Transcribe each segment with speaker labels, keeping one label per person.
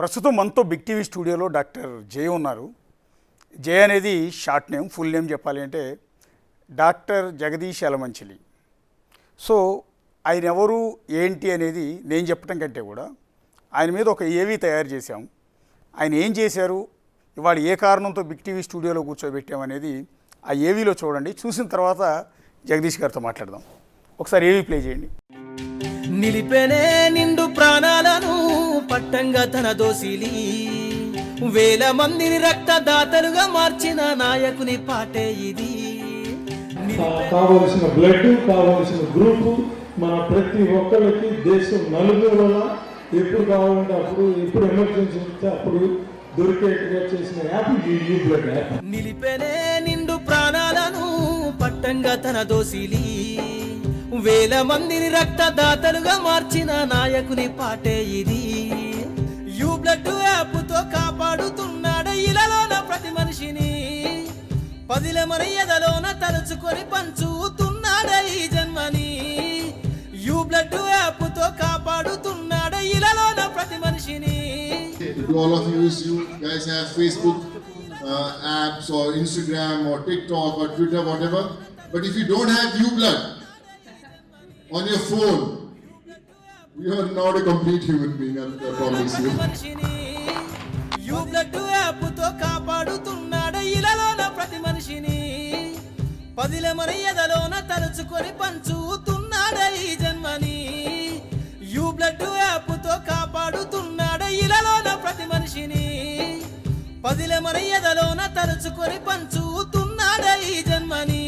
Speaker 1: ప్రస్తుతం మనతో big TV స్టూడియోలో డాక్టర్ జయ ఉన్నారు. జయ అనేది షార్ట్ నేమ్, ఫుల్ నేమ్ చెప్పాలి అంటే డాక్టర్ జగదీష్ యలమంచిలి. సో ఆయన ఎవరు ఏంటి అనేది నేను చెప్పడం కంటే కూడా ఆయన మీద ఒక ఏవీ తయారు చేశాం. ఆయన ఏం చేశారు, ఇవాళ ఏ కారణంతో బిగ్ టీవీ స్టూడియోలో కూర్చోబెట్టామనేది ఆ ఏవీలో చూడండి. చూసిన తర్వాత జగదీష్ గారితో మాట్లాడదాం. ఒకసారి ఏవీ ప్లే చేయండి.
Speaker 2: నిలిపెనే నిండు ప్రాణాలను పట్టంగా తన దోసిలి, వేల మందిని రక్తదాతలుగా మార్చిన నాయకుని పాటే ఇది.
Speaker 3: కావలసిన బ్లడ్, కావలసిన గ్రూపు మన ప్రతి ఒక్కరికి దేశం నలుగురుల ఎప్పుడు కావాలంటే అప్పుడు, ఎప్పుడు ఎమర్జెన్సీ వస్తే అప్పుడు దొరికేట్టుగా చేసిన యాప్ యూ బ్లడ్ యాప్.
Speaker 2: నిలిపెనే నిండు ప్రాణాలను పట్టంగా తన దోసిలి, వేల మందిని రక్తదాతలుగా మార్చిన నాయకుని పాటే ఇది. యూ బ్లడ్ యాప్ తో కాపాడుతున్నాడ ఇలాలోన ప్రతి మనిషిని, పదిల మన ఎదలోన తలుచుకొని పంచుతున్నాడ ఈ జన్మని. యూ బ్లడ్ యాప్ తో కాపాడుతున్నాడ ఇలాలోన ప్రతి మనిషిని.
Speaker 4: All of you guys have Facebook apps or Instagram or TikTok or Twitter, whatever. But if you don't have U Blood on your phone, you are not a complete human being, I promise you.
Speaker 2: You blood app తో కాపాడుతున్నాడ ఇలాలోన ప్రతి మనిషిని, పదిల మన ఎదలోన తలుచుకొని పంచుతున్నాడ ఈ జన్మని. You blood app తో కాపాడుతున్నాడ ఇలాలోన ప్రతి మనిషిని, పదిల మన ఎదలోన తలుచుకొని పంచుతున్నాడ ఈ జన్మని.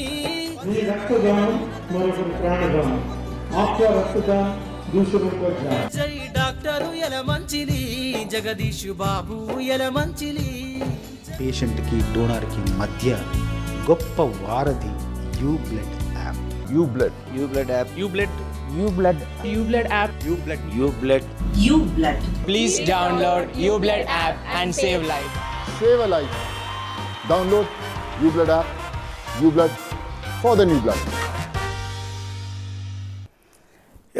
Speaker 3: మీ రక్తదానం మరొకరి ప్రాణదానం, ఆప్కా రక్తదానం దూసరోं का ध्यान.
Speaker 2: జై డాక్టర్ యలమంచిలి, జగదీష్ బాబు యలమంచిలి.
Speaker 5: పేషెంట్కి డోనర్కి మధ్య గొప్ప వారధి U blood app.
Speaker 6: U blood
Speaker 5: app.
Speaker 6: U blood
Speaker 7: app.
Speaker 5: U blood.
Speaker 7: Please download UBlood app and save life.
Speaker 6: Save a life. Download U blood app. U blood for the new blood.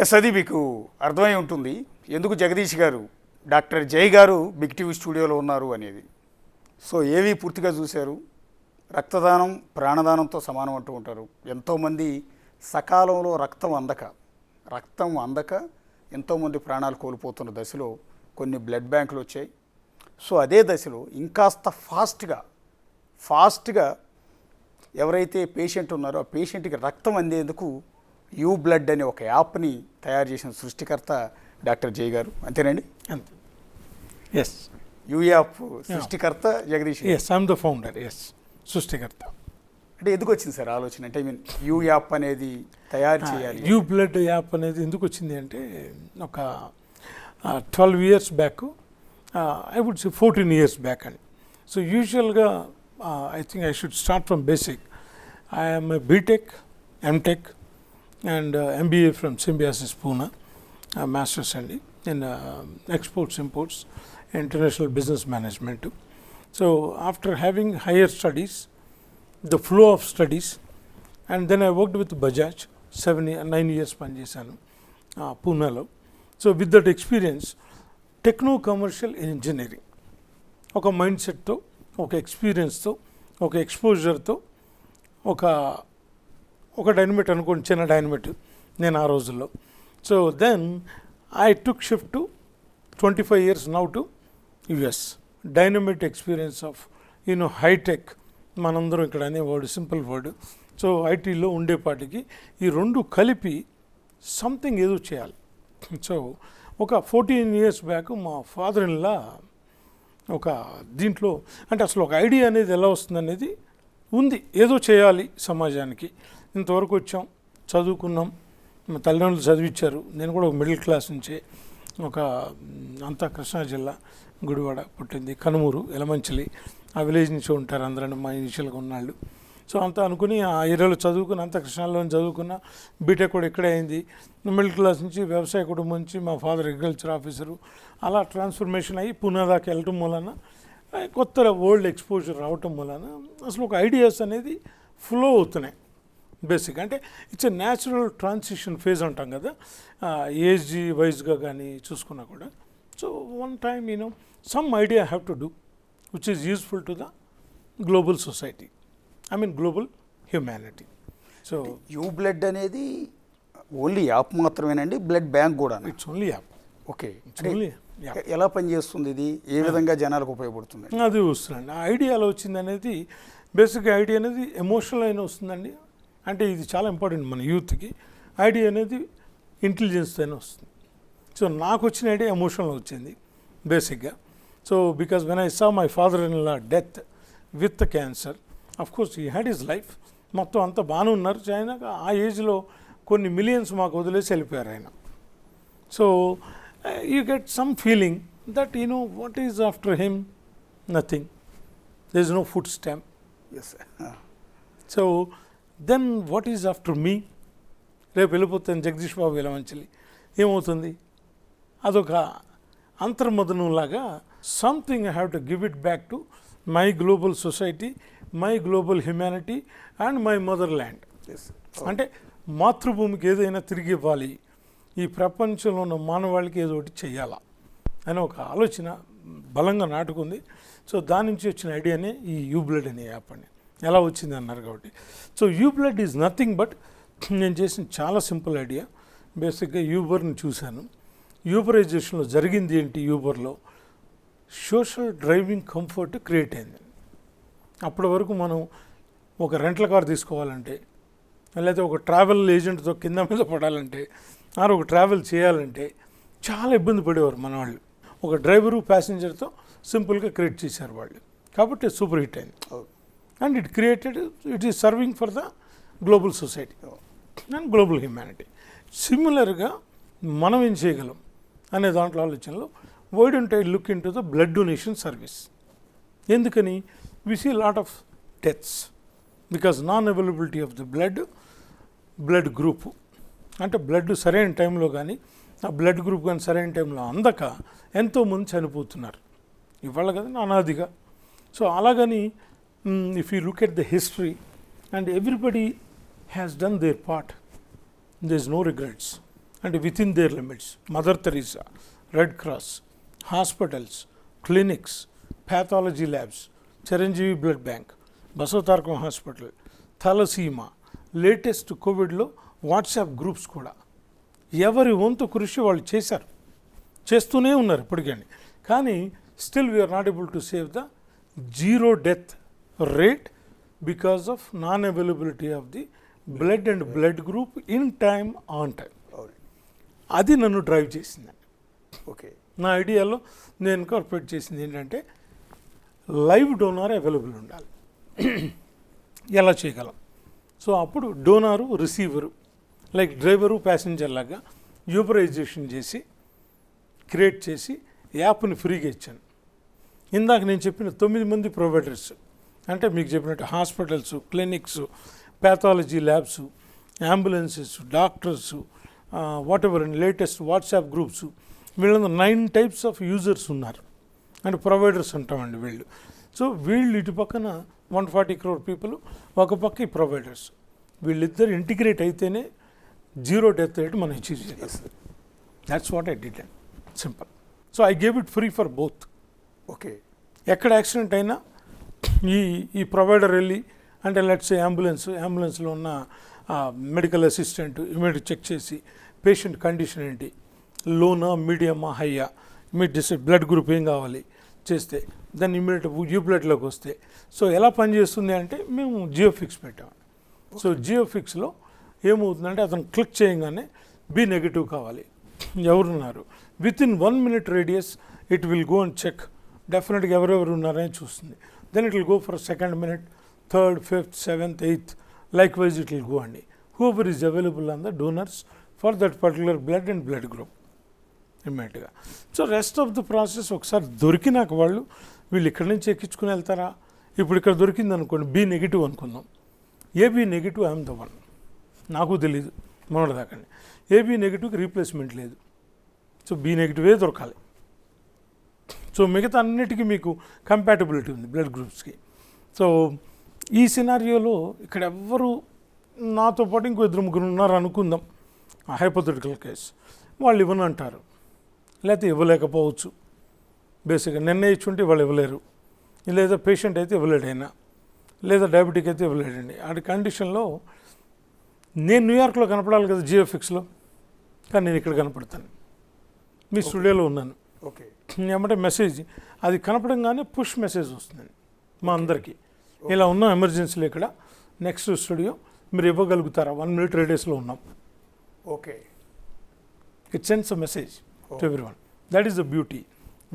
Speaker 1: Yes, అది మీకు అర్థమై ఉంటుంది ఎందుకు జగదీష్ గారు, doctor జయ్ గారు big TV స్టూడియోలో ఉన్నారు అనేది. సో ఏవి పూర్తిగా చూశారు. రక్తదానం ప్రాణదానంతో సమానం అంటూ ఉంటారు. ఎంతోమంది సకాలంలో రక్తం అందక ఎంతోమంది ప్రాణాలు కోల్పోతున్న దశలో కొన్ని బ్లడ్ బ్యాంకులు వచ్చాయి. సో అదే దశలో ఇంకాస్త ఫాస్ట్గా ఎవరైతే పేషెంట్ ఉన్నారో ఆ పేషెంట్కి రక్తం అందేందుకు యూ బ్లడ్ అనే ఒక యాప్ని తయారు చేసిన సృష్టికర్త డాక్టర్ జయ్ గారు, అంతేనండి?
Speaker 3: అంతే. ఎస్,
Speaker 1: యూ యాప్ సృష్టికర్త Jagadish.
Speaker 3: Yes, I'm the founder. Yes, సృష్టికర్త.
Speaker 1: అంటే ఎందుకు వచ్చింది సార్ ఆలోచన? అంటే యూ యాప్ అనేది తయారు చేయాలి.
Speaker 3: యూ బ్లడ్ యాప్ అనేది ఎందుకు వచ్చింది అంటే ఒక 12 years back, I would say 14 years back అని. సో యూజువల్గా I think I should start from basic. I'm a BTech, MTech and MBA from Symbiosis Pune, Masters and in Exports, Imports, International Business Management. So after having higher studies, the flow of studies, and then I worked with Bajaj 9 years పనిచేశాను పూనాలో. So with that experience techno commercial engineering ఒక mind సెట్తో, ఒక ఎక్స్పీరియన్స్తో, ఒక ఎక్స్పోజర్తో, ఒక dynamite అనుకోండి, చిన్న డైనమిట్ నేను ఆ రోజుల్లో. So then I took shift to 25 years now to US. Dynamite experience of hitech, మనందరం ఇక్కడ అనే వర్డ్ సింపుల్ వర్డ్. సో ఐటీలో ఉండేపాటికి ఈ రెండు కలిపి సంథింగ్ ఏదో చేయాలి. సో ఒక 14 years బ్యాక్ మా ఫాదర్ ఇన్లా ఒక దీంట్లో, అంటే అసలు ఒక ఐడియా అనేది ఎలా వస్తుంది అనేది ఉంది, ఏదో చేయాలి సమాజానికి. ఇంతవరకు వచ్చాం, చదువుకున్నాం, మా తల్లిదండ్రులు చదివించారు. నేను కూడా ఒక మిడిల్ క్లాస్ నుంచే, ఒక అంతా కృష్ణా జిల్లా గుడివాడ పుట్టింది, కనుమూరు యలమంచిలి, ఆ విలేజ్ నుంచి ఉంటారు అందరూ మా ఇనిషియల్గా ఉన్నాళ్ళు. సో అంతా అనుకుని ఆ ఏరియాలో చదువుకుని, అంతా కృష్ణాలోనే చదువుకున్న, బీటెక్ కూడా ఇక్కడే అయింది. మిడిల్ క్లాస్ నుంచి వ్యవసాయ కుటుంబం నుంచి మా ఫాదర్ అగ్రికల్చర్ ఆఫీసరు, అలా ట్రాన్స్ఫర్మేషన్ అయ్యి పూనా దాకా వెళ్ళటం మూలన, కొత్త వరల్డ్ ఎక్స్పోజర్ రావటం మూలన అసలు ఒక ఐడియాస్ అనేది ఫ్లో అవుతున్నాయి. బేసిక్ అంటే it's a natural transition phase అంటాం కదా, ఏజ్ వైజ్గా కానీ చూసుకున్నా కూడా. So one time some idea I have to do which is useful to the global society, I mean global humanity. So
Speaker 1: you blood అనేది only app మాత్రమేనండి, blood bank కూడా?
Speaker 3: it's only app.
Speaker 1: Okay.
Speaker 3: It's only app.
Speaker 1: ఎలా పనిచేస్తుంది ఇది, ఏ విధంగా జనాలకు ఉపయోగపడుతుంది?
Speaker 3: అది వస్తుందండి. ఆ ఐడియా ఎలా వచ్చింది అనేది, బేసిక్గా ఐడియా అనేది ఎమోషనల్ అయినా వస్తుందండి. అంటే ఇది చాలా ఇంపార్టెంట్ మన యూత్కి. ఐడియా అనేది ఇంటెలిజెన్స్తో అయినా వస్తుంది. సో నాకు వచ్చిన ఐడియా ఎమోషనల్ వచ్చింది బేసిక్గా. So because when I saw my father in law death with cancer, of course he had his life, మొత్తం అంతా బాగానే ఉన్నారు. ఆయన ఆ ఏజ్లో కొన్ని మిలియన్స్ మాకు వదిలేసి వెళ్ళిపోయారు ఆయన. So you get some feeling that what is after him? Nothing. There is no food stamp.
Speaker 1: Yes.
Speaker 3: So then what is after me? రేపు వెళ్ళిపోతాను జగదీష్ బాబు వెలమంచిలి, ఏమవుతుంది? అదొక అంతర్మదనంలాగా something I have to give it back to my global society, my global humanity and my motherland. అంటే మాతృభూమికి ఏదైనా తిరిగి ఇవ్వాలి, ఈ ప్రపంచంలో ఉన్న మానవాళికి ఏదో ఒకటి చెయ్యాలా అని ఒక ఆలోచన బలంగా నాటుకుంది. సో దాని నుంచి వచ్చిన ఐడియానే ఈ యూబ్లడ్ అనే యాప్ అని. ఎలా వచ్చింది అన్నారు కాబట్టి, so UBlood is nothing but, నేను చేసిన చాలా సింపుల్ ఐడియా. బేసిక్గా యూబర్ని చూశాను. యూబరైజేషన్లో జరిగింది ఏంటి, యూబర్లో సోషల్ డ్రైవింగ్ కంఫర్ట్ క్రియేట్ అయింది. అప్పటి వరకు మనం ఒక రెంటల్ కార్ తీసుకోవాలంటే, లేకపోతే ఒక ట్రావెల్ ఏజెంట్తో కింద మీద పడాలంటే, ఆరు ఒక ట్రావెల్ చేయాలంటే చాలా ఇబ్బంది పడేవారు మన వాళ్ళు. ఒక డ్రైవరు ప్యాసింజర్తో సింపుల్గా క్రియేట్ చేశారు వాళ్ళు. కాబట్టి సూపర్ హిట్ అయింది. And it is serving for the global society and global humanity. సిమిలర్గా మనం ఏం చేయగలం అనే దాంట్లో ఆలోచనలో why don't I look into the blood donation service. ఎందుకని? We see lot of deaths because non availability of the blood group. అంటే blood సరైన టైంలో కానీ, ఆ బ్లడ్ గ్రూప్ కానీ సరైన టైంలో అందక ఎంతోమంది చనిపోతున్నారు ఇవాళ కదా అనాదిగా. సో అలాగని if you look at the history and everybody has done their part, there is no regrets. అంటే within their limits, Mother Teresa, Red Cross, hospitals, clinics, pathology labs, Chiranjeevi blood bank, Basavatarakam hospital, thalassemia, latest కోవిడ్లో WhatsApp groups కూడా ఎవరి వంతు కృషి వాళ్ళు చేశారు, చేస్తూనే ఉన్నారు ఇప్పటికీ. కానీ still we're not able to save the zero death rate because of non availability of the blood and blood group in time on time. అది నన్ను డ్రైవ్ చేసింది.
Speaker 1: ఓకే.
Speaker 3: నా ఐడియాలో నేను ఇన్కార్పొరేట్ చేసింది ఏంటంటే లైవ్ డోనార్ అవైలబుల్ ఉండాలి. ఎలా చేయగలం? సో అప్పుడు డోనారు, రిసీవరు, లైక్ డ్రైవరు ప్యాసింజర్ లాగా యూబరైజేషన్ చేసి క్రియేట్ చేసి యాప్ని ఫ్రీగా ఇచ్చాను. ఇందాక నేను చెప్పిన 9 మంది ప్రొవైడర్స్, అంటే మీకు చెప్పినట్టు hospitals, clinics, pathology labs, ambulances, doctors, what ever and latest WhatsApp groups, వీళ్ళందరూ 9 టైప్స్ ఆఫ్ యూజర్స్ ఉన్నారు. అంటే ప్రొవైడర్స్ అంటామండి వీళ్ళు. సో వీళ్ళు ఇటు పక్కన 140 crore పీపుల్, ఒక పక్క ఈ ప్రొవైడర్స్, వీళ్ళిద్దరు ఇంటిగ్రేట్ అయితేనే జీరో డెత్ రేట్ మనం అచీవ్ చేయాలి. That's what I did. Simple. So I gave it free for both.
Speaker 1: Okay.
Speaker 3: ఎక్కడ యాక్సిడెంట్ అయినా ఈ ప్రొవైడర్ వెళ్ళి, అంటే లెట్స్ అంబులెన్స్లో ఉన్న మెడికల్ అసిస్టెంట్ ఇమీడియట్ చెక్ చేసి పేషెంట్ కండిషన్ ఏంటి, లోనా, మీడియమా, హైయా, ఇమీడియట్ బ్లడ్ గ్రూప్ ఏం కావాలి చేస్తే దాన్ని ఇమీడియట్ యూబ్లడ్లోకి వస్తే. సో ఎలా పనిచేస్తుంది అంటే మేము జియోఫిక్స్ పెట్టాము. సో జియోఫిక్స్లో ఏమవుతుందంటే అతను క్లిక్ చేయగానే బి నెగిటివ్ కావాలి ఎవరున్నారు, within 1 minute radius it will go and check డెఫినెట్గా ఎవరెవరు ఉన్నారని చూస్తుంది. Then it will go for 2nd minute, 3rd, 5th, 7th, 8th, likewise it will go అండి. Whoever is available on the donors for that particular blood and blood group ఇమ్మీడియట్గా. So rest of the process ఒకసారి దొరికినాక వాళ్ళు వీళ్ళు ఇక్కడి నుంచి ఎక్కించుకుని వెళ్తారా. ఇప్పుడు ఇక్కడ దొరికింది అనుకోండి, బి నెగిటివ్ అనుకుందాం, AB negative I'm the one, నాకు తెలీదు మొన్నటిదాకండి. ఏబీ నెగిటివ్కి రీప్లేస్మెంట్ లేదు. సో బి నెగిటివే దొరకాలి. సో మిగతా అన్నిటికీ మీకు కంపాటబిలిటీ ఉంది బ్లడ్ గ్రూప్స్కి. సో ఈ సినారియోలో ఇక్కడ ఎవ్వరు నాతో పాటు ఇంకో 2-3 ఉన్నారు అనుకుందాం, హైపోథెటికల్ కేస్. వాళ్ళు ఇవ్వనంటారు, లేకపోతే ఇవ్వలేకపోవచ్చు, బేసిక్గా నిర్ణయించుంటే వాళ్ళు ఇవ్వలేరు, లేదా పేషెంట్ అయితే ఇవ్వలేడైనా, లేదా డయాబెటిక్ అయితే ఇవ్వలేడండి. ఆ కండిషన్లో నేను న్యూయార్క్లో కనపడాలి కదా జియోఫిక్స్లో, కానీ నేను ఇక్కడ కనపడతాను, మీ స్టూడియోలో ఉన్నాను.
Speaker 1: ఓకే,
Speaker 3: ఏమంటే మెసేజ్ అది కనపడంగానే పుష్ మెసేజ్ వస్తుందండి మా అందరికీ, ఇలా ఉన్నాం ఎమర్జెన్సీలో ఇక్కడ, నెక్స్ట్ స్టూడియో మీరు ఇవ్వగలుగుతారా, 1 minute రేడియస్లో ఉన్నాం.
Speaker 1: Okay,
Speaker 3: it sends a message to everyone. That is the beauty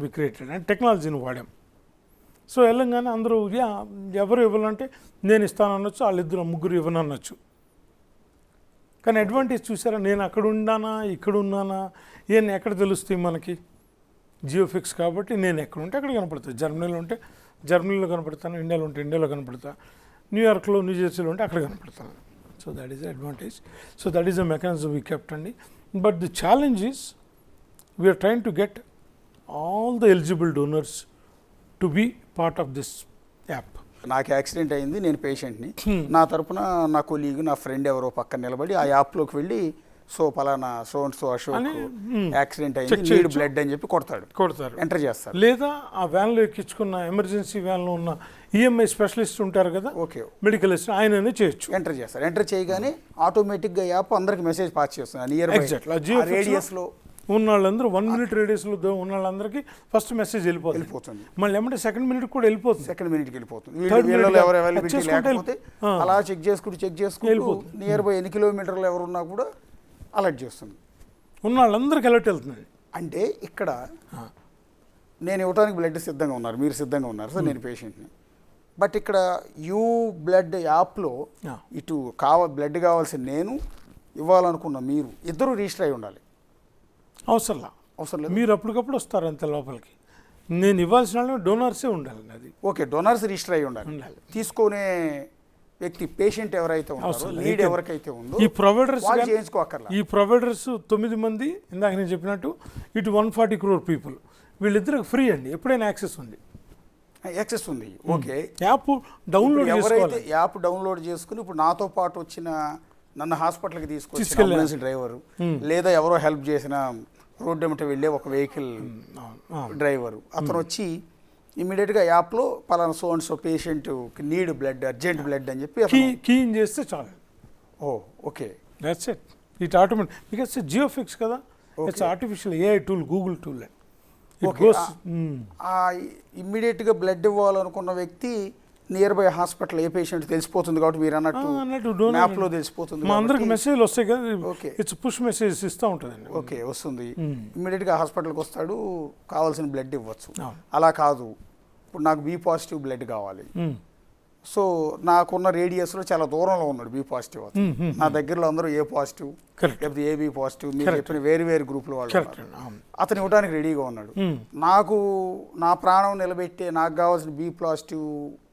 Speaker 3: we created and టెక్నాలజీని వాడాం. సో వెళ్ళంగానే అందరూ ఎవరు ఇవ్వాలంటే నేను ఇస్తాను అనొచ్చు, వాళ్ళిద్దరు ముగ్గురు ఇవ్వను అనొచ్చు. కానీ అడ్వాంటేజ్ చూసారా, నేను అక్కడ ఉన్నానా ఇక్కడ ఉన్నానా ఏం ఎక్కడ తెలుస్తాయి మనకి, జియోఫిక్స్ కాబట్టి నేను ఎక్కడ ఉంటే అక్కడ కనపడతాను. జర్మనీలో ఉంటే జర్మనీలో కనపడతాను, ఇండియాలో ఉంటే ఇండియాలో కనపడతా, న్యూయార్క్లో న్యూజెర్సీలో ఉంటే అక్కడ కనపడతాను. So that is advantage. So that is the mechanism we kept అండి. But the challenge is we are trying to get all the eligible donors to be part of this app.
Speaker 1: నాకు యాక్సిడెంట్ అయింది, నేను పేషెంట్ని, నా తరపున నా కొలీగ్ నా friend ఎవరో పక్కన నిలబడి ఆ యాప్లోకి వెళ్ళి సో పలానా so and so Ashok accident అయింది, నీడ్ బ్లడ్ అని చెప్పి కొడతారు, ఎంటర్ చేస్తారు.
Speaker 3: లేదా ఆ వ్యాన్లో ఎక్కించుకున్న ఎమర్జెన్సీ వ్యాన్లో ఉన్న ఈఎంఐ స్పెషలిస్ట్ ఉంటారు కదా,
Speaker 1: ఓకే,
Speaker 3: మెడికల్ అసిస్టెంట్, ఆయననే చేయొచ్చు,
Speaker 1: ఎంటర్ చేస్తారు. ఎంటర్ చేయగానే ఆటోమేటిక్గా యాప్ అందరికి మెసేజ్ పాస్ చేస్తుంది నియర్ రేడియస్లో
Speaker 3: ఉన్న వాళ్ళందరూ 1 minute రేడియస్లో ఉన్న వాళ్ళందరికీ ఫస్ట్ మెసేజ్ వెళ్ళిపోతుంది. మళ్ళీ ఏమంటే సెకండ్ మినిట్ కూడా వెళ్ళిపోతుంది,
Speaker 1: సెకండ్ మినిట్కి వెళ్ళిపోతుంది. వీళ్ళు ఎవరు అవైలబిలిటీ లేకపోతే అలా చెక్ చేసుకుంటూ నియర్ బై ఎన్ని కిలోమీటర్లు ఎవరున్నా కూడా అలర్ట్ చేస్తుంది,
Speaker 3: ఉన్న వాళ్ళందరికీ అలర్ట్ వెళ్తుంది.
Speaker 1: అంటే ఇక్కడ నేను ఇవ్వడానికి బ్లడ్ సిద్ధంగా ఉన్నారు, మీరు సిద్ధంగా ఉన్నారు సార్, నేను పేషెంట్ని. బట్ ఇక్కడ యూ బ్లడ్ యాప్లో ఇటు బ్లడ్ కావాల్సిన నేను, ఇవ్వాలనుకున్న మీరు, ఇద్దరు రిజిస్టర్ అయి ఉండాలి.
Speaker 3: అవసరం లేదు, మీరు అప్పటికప్పుడు వస్తారు అంతే లోపలికి. నేను ఇవ్వాల్సిన డోనర్సే ఉండాలి. అది
Speaker 1: ఓకే, డోనర్స్ రిజిస్టర్ అయి ఉండాలి. తీసుకునే వ్యక్తి పేషెంట్ ఎవరైతే ఉన్నారో, లీడ్ ఎవరికైతే ఉందో
Speaker 3: ఈ ప్రొవైడర్స్
Speaker 1: చేయించుకోకర్లా.
Speaker 3: ఈ ప్రొవైడర్స్ 9 మంది ఇందాక నేను చెప్పినట్టు ఇటు 140 crore పీపుల్, వీళ్ళిద్దరికి ఫ్రీ అండి, ఎప్పుడైనా యాక్సెస్ ఉంది. ఓకే,
Speaker 1: యాప్ డౌన్లోడ్ చేసుకుని ఇప్పుడు నాతో పాటు వచ్చిన నన్ను హాస్పిటల్కి తీసుకొచ్చిన అంబులెన్స్ డ్రైవరు, లేదా ఎవరో హెల్ప్ చేసిన రోడ్డు వెంట వెళ్ళే ఒక వెహికల్ డ్రైవరు, అతను వచ్చి ఇమీడియట్గా యాప్లో పలానా so and so patient need blood, urgent blood అని చెప్పి
Speaker 3: కీన్ చేస్తే చాలు.
Speaker 1: Okay,
Speaker 3: that's it. It automatic because జియోఫిక్స్ కదా, it's artificial AI tool, Google tool.
Speaker 1: ఇమ్మీడియట్గా బ్లడ్ ఇవ్వాలనుకున్న వ్యక్తి నియర్ బై హాస్పిటల్ ఏ పేషెంట్ తెలిసిపోతుంది కాబట్టి మీరు అన్నట్టు మ్యాప్లో తెలిసిపోతుంది.
Speaker 3: మా అందరికి మెసేజ్లు వస్తాయి కదా, ఇట్స్ పుష్ మెసేజ్ ఇస్తూ ఉంటుందండి.
Speaker 1: ఓకే, వస్తుంది, ఇమ్మీడియట్గా హాస్పిటల్కి వస్తాడు, కావాల్సిన బ్లడ్ ఇవ్వచ్చు. అలా కాదు, ఇప్పుడు నాకు బి పాజిటివ్ బ్లడ్ కావాలి, సో నాకున్న రేడియస్లో చాలా దూరంలో ఉన్నాడు బి పాజిటివ్, నా దగ్గరలో అందరూ ఏ పాజిటివ్ లేకపోతే ఏబి పాజిటివ్, మీరు చెప్పిన వేరు గ్రూపుల వాళ్ళు, అతను ఇవ్వడానికి రెడీగా ఉన్నాడు. నాకు నా ప్రాణం నిలబెట్టే నాకు కావాల్సిన బి పాజిటివ్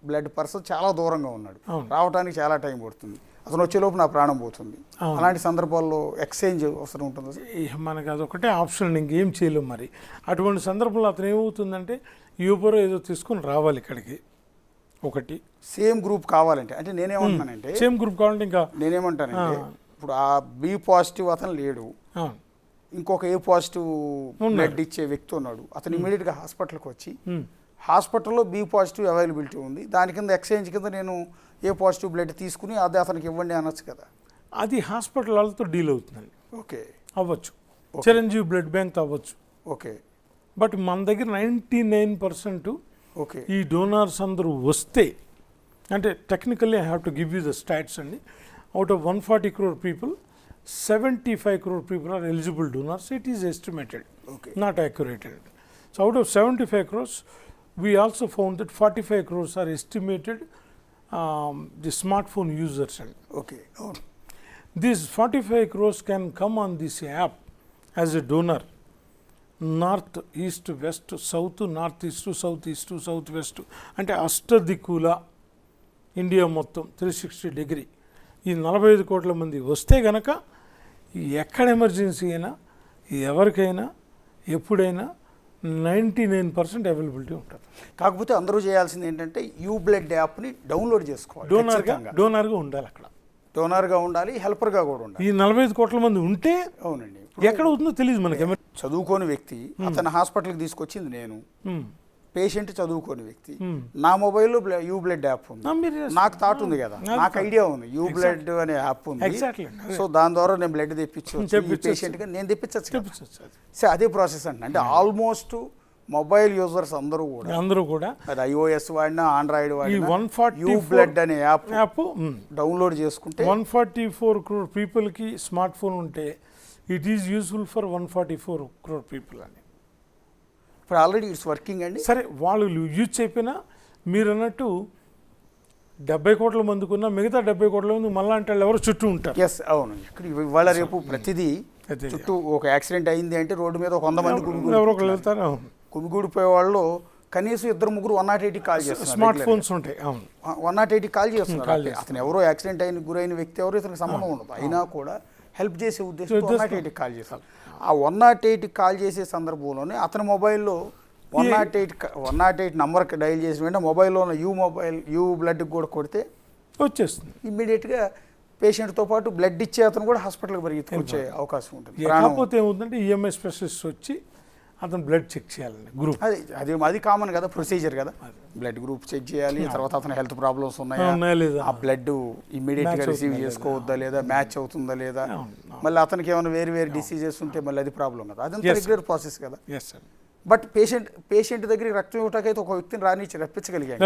Speaker 1: బ్లడ్ పర్సన్ చాలా దూరంగా ఉన్నాడు, రావడానికి చాలా టైం పడుతుంది, అతను వచ్చేలోపు నా ప్రాణం పోతుంది. అలాంటి సందర్భాల్లో ఎక్స్చేంజ్ అవసరం ఉంటుంది.
Speaker 3: మనకి అదొకటే ఆప్షన్, ఇంకేం చేయలేం. మరి అటువంటి సందర్భంలో అతను ఏమవుతుందంటే యూబర్ ఏదో తీసుకుని రావాలి ఇక్కడికి. ఒకటి
Speaker 1: సేమ్ గ్రూప్ కావాలంటే, అంటే నేనేమంటున్నానంటే
Speaker 3: సేమ్ గ్రూప్ కావాలంటే ఇంకా
Speaker 1: నేనేమంటానంటే ఇప్పుడు ఆ బి పాజిటివ్ అతను లేడు, ఇంకొక ఏ పాజిటివ్ బ్లడ్ ఇచ్చే వ్యక్తి ఉన్నాడు, అతను ఇమీడియట్గా హాస్పిటల్కి వచ్చి హాస్పిటల్లో బి పాజిటివ్ అవైలబిలిటీ ఉంది, దాని కింద ఎక్స్చేంజ్ కింద నేను ఏ పాజిటివ్ బ్లడ్ తీసుకుని అది అతనికి ఇవ్వండి అనొచ్చు కదా.
Speaker 3: అది హాస్పిటల్ వాళ్ళతో డీల్ అవుతుందండి.
Speaker 1: ఓకే,
Speaker 3: అవ్వచ్చు, చిరంజీవి బ్లడ్ బ్యాంక్ అవ్వచ్చు.
Speaker 1: ఓకే,
Speaker 3: బట్ మన దగ్గర 99%
Speaker 1: ఓకే
Speaker 3: ఈ డోనార్స్ అందరూ వస్తే, అంటే technically I have to give you the stats అండి. Out of 140 crore people, 75 crore people are eligible donors. It is estimated, not accurate. So out of 75 crores, we also found that 45 crores are estimated the smartphone users.
Speaker 1: Okay.
Speaker 3: These 45 crores can come on this app as a donor. North east west south, north east south east south west, అంటే అష్టదిక్కుల India మొత్తం 360 degree ఈ 45 కోట్ల మంది వస్తే గనక ఎక్కడ emergency అయినా ఎవరికైనా ఎప్పుడైనా 99% అవైలబిలిటీ ఉంటుంది.
Speaker 1: కాకపోతే అందరూ చేయాల్సింది ఏంటంటే యూ బ్లడ్ యాప్ని డౌన్లోడ్ చేసుకోవాలి.
Speaker 3: డోనర్గా ఉండాలి, అక్కడ
Speaker 1: డోనర్గా ఉండాలి, హెల్పర్గా కూడా ఉండాలి.
Speaker 3: ఈ 45 కోట్ల మంది ఉంటే
Speaker 1: అవునండి,
Speaker 3: ఎక్కడ అవుతుందో తెలియదు మనకి.
Speaker 1: చదువుకోని వ్యక్తి, అతను హాస్పిటల్కి తీసుకొచ్చింది నేను,
Speaker 3: Hmm.
Speaker 1: పేషెంట్ చదువుకోని వ్యక్తి, నా మొబైల్లో యూ బ్లడ్ యాప్ ఉంది,
Speaker 3: మీరు
Speaker 1: నాకు థాట్ ఉంది కదా, నాకు ఐడియా ఉంది యూ బ్లడ్ అనే యాప్ ఉంది,
Speaker 3: Exactly.
Speaker 1: సో దాని ద్వారా నేను బ్లడ్ తెప్పించవచ్చు పేషెంట్గా, నేను తెప్పించచ్చు. సో అదే ప్రాసెస్ అంటే ఆల్మోస్ట్ మొబైల్ యూజర్స్ అందరూ కూడా అది iOS వాడినా ఆండ్రాయిడ్ వాడినా
Speaker 3: 144
Speaker 1: యూ బ్లడ్ అనే యాప్
Speaker 3: యాప్
Speaker 1: డౌన్లోడ్ చేసుకుంటే
Speaker 3: 144 crore పీపుల్కి స్మార్ట్ ఫోన్ ఉంటే it is useful for 144 crore people అని.
Speaker 1: ఇప్పుడు ఆల్రెడీ ఇట్స్ వర్కింగ్ అండి.
Speaker 3: సరే వాళ్ళు యూజ్ అయిపోయినా మీరు అన్నట్టు 70 కోట్ల మందికున్న మిగతా 70 కోట్ల మంది మళ్ళా అంటే వాళ్ళు ఎవరు చుట్టూ ఉంటారు.
Speaker 1: ఎస్ అవును, ఇక్కడ ఇవాళ రేపు ప్రతిదీ చుట్టూ ఒక యాక్సిడెంట్ అయింది అంటే రోడ్డు మీద 100 మంది
Speaker 3: ఎవరో ఒకరు వెళ్తారు. అవును,
Speaker 1: కుమిగూడిపోయే వాళ్ళు కనీసం 2-3 108కి కాల్ చేస్తున్నారు.
Speaker 3: స్మార్ట్ ఫోన్స్ ఉంటాయి. అవును,
Speaker 1: 108కి కాల్ చేస్తున్నారు. అతను ఎవరో యాక్సిడెంట్ అయిన గురైన వ్యక్తి ఎవరో ఇతనికి సంబంధం ఉండదు, అయినా కూడా హెల్ప్ చేసే ఉద్దేశంతో 108కి కాల్ చేస్తారు. ఆ 108కి కాల్ చేసే సందర్భంలోనే అతని మొబైల్లో 108 నంబర్కి డైల్ చేసిన వెంటనే మొబైల్లో ఉన్న యూ బ్లడ్కి కూడా కొడితే
Speaker 3: వచ్చేస్తుంది
Speaker 1: ఇమ్మీడియట్గా పేషెంట్తో పాటు బ్లడ్ ఇచ్చే అతను కూడా హాస్పిటల్కి పరిగెత్తుకొచ్చే అవకాశం ఉంటుంది.
Speaker 3: కాకపోతే ఏముందంటే ఈఎంఐ స్పెషలిస్ట్ వచ్చి అతను బ్లడ్ చెక్ చేయాలండి. గ్రూప్
Speaker 1: అది కామన్ కదా, ప్రొసీజర్ కదా, బ్లడ్ గ్రూప్ చెక్ చేయాలి, తర్వాత అతను హెల్త్ ప్రాబ్లమ్స్ ఉన్నాయా
Speaker 3: లేదా,
Speaker 1: ఆ బ్లడ్ ఇమ్మీడియట్గా రిసీవ్ చేసుకోవద్దా లేదా, మ్యాచ్ అవుతుందా లేదా, మళ్ళీ అతనికి ఏమైనా వేరు డిసీజెస్ ఉంటే మళ్ళీ అది ప్రాబ్లం కదా, అదంతా రెగ్యులర్ ప్రాసెస్ కదా. బట్ పేషెంట్ దగ్గరికి రక్తం ఇవ్వటాకైతే ఒక వ్యక్తిని రప్పించగలిగాను.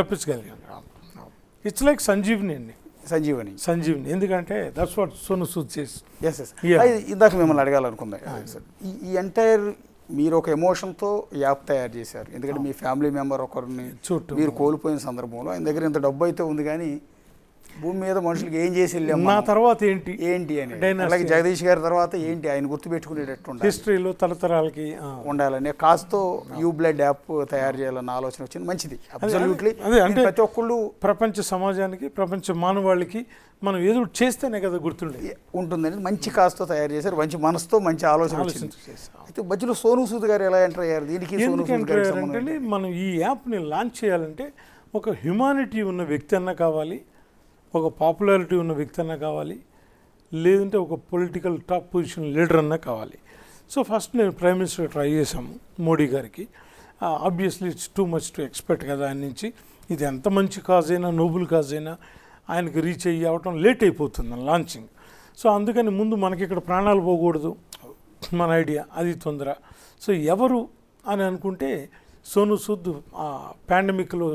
Speaker 3: ఇట్స్ లైక్ సంజీవిని అండి, సంజీవిని. ఎందుకంటే దట్స్ వాట్ సోను సూద్ చేసి.
Speaker 1: ఎస్ ఇందాక మిమ్మల్ని అడగాలనుకుందా సార్, ఈ ఎంటైర్ మీరు ఒక ఎమోషన్తో యాప్ తయారు చేశారు, ఎందుకంటే మీ ఫ్యామిలీ మెంబర్ ఒకరిని మీరు కోల్పోయిన సందర్భంలో ఆయన దగ్గర ఇంత డబ్బు అయితే ఉంది కానీ భూమి మీద మనుషులకి ఏం చేసి వెళ్ళాము,
Speaker 3: నా తర్వాత ఏంటి
Speaker 1: అని, అలాగే జగదీష్ గారి తర్వాత ఏంటి ఆయన గుర్తుపెట్టుకునేటట్టు ఉండాలి,
Speaker 3: హిస్టరీలో తరతరాలకి
Speaker 1: ఉండాలని కాస్తో యూ బ్లడ్ యాప్ తయారు చేయాలన్న ఆలోచన వచ్చింది. మంచిది, అబ్సల్యూట్లీ.
Speaker 3: అంటే
Speaker 1: ప్రతి ఒక్కళ్ళు
Speaker 3: ప్రపంచ సమాజానికి ప్రపంచ మానవాళికి మనం ఏదో చేస్తేనే కదా గుర్తుండే
Speaker 1: ఉంటుందని మంచి కాస్తో తయారు చేశారు, మంచి మనసుతో మంచి ఆలోచన వచ్చింది. అయితే మధ్యలో సోను సూద్ గారు ఎలా ఎంటర్ అయ్యారు దీనికి?
Speaker 3: అంటే మనం ఈ యాప్ని లాంచ్ చేయాలంటే ఒక హ్యుమానిటీ ఉన్న వ్యక్తి అన్నా కావాలి, ఒక పాపులారిటీ ఉన్న వ్యక్తి అన్నా కావాలి, లేదంటే ఒక పొలిటికల్ టాప్ పొజిషన్ లీడర్ అన్నా కావాలి. సో ఫస్ట్ నేను ప్రైమ్ మినిస్టర్ ట్రై చేశాము మోడీ గారికి. Obviously it's too much to expect కదా ఆయన నుంచి. ఇది ఎంత మంచి కాజ్ అయినా, నోబుల్ కాజ్ అయినా ఆయనకి రీచ్ అవ్వటం లేట్ అయిపోతుంది లాంచింగ్. సో అందుకని ముందు మనకి ఇక్కడ ప్రాణాలు పోకూడదు మన ఐడియా, అది తొందర. సో ఎవరు అని అనుకుంటే సోను సూద్ పాండమిక్లో